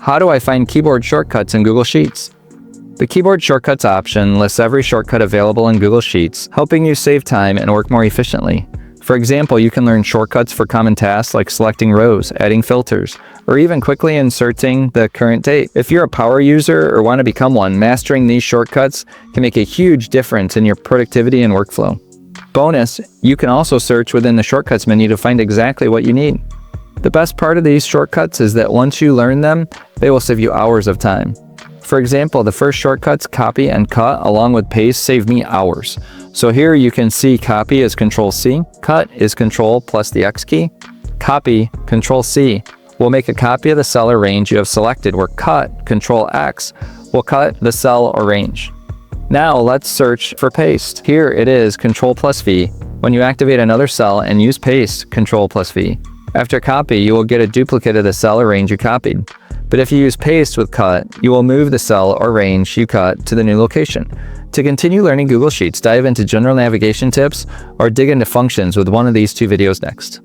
How do I find keyboard shortcuts in Google Sheets? The Keyboard Shortcuts option lists every shortcut available in Google Sheets, helping you save time and work more efficiently. For example, you can learn shortcuts for common tasks like selecting rows, adding filters, or even quickly inserting the current date. If you're a power user or want to become one, mastering these shortcuts can make a huge difference in your productivity and workflow. Bonus, you can also search within the Shortcuts menu to find exactly what you need. The best part of these shortcuts is that once you learn them, they will save you hours of time. For example, the first shortcuts, copy and cut, along with paste, save me hours. So here you can see copy is Ctrl+C, cut is Ctrl+the X key. Copy, Ctrl+C, will make a copy of the cell or range you have selected, where cut, Ctrl+X, will cut the cell or range. Now let's search for paste. Here it is Ctrl+V. When you activate another cell and use paste, Ctrl+V. After copy, you will get a duplicate of the cell or range you copied. But if you use paste with cut, you will move the cell or range you cut to the new location. To continue learning Google Sheets, dive into general navigation tips or dig into functions with one of these two videos next.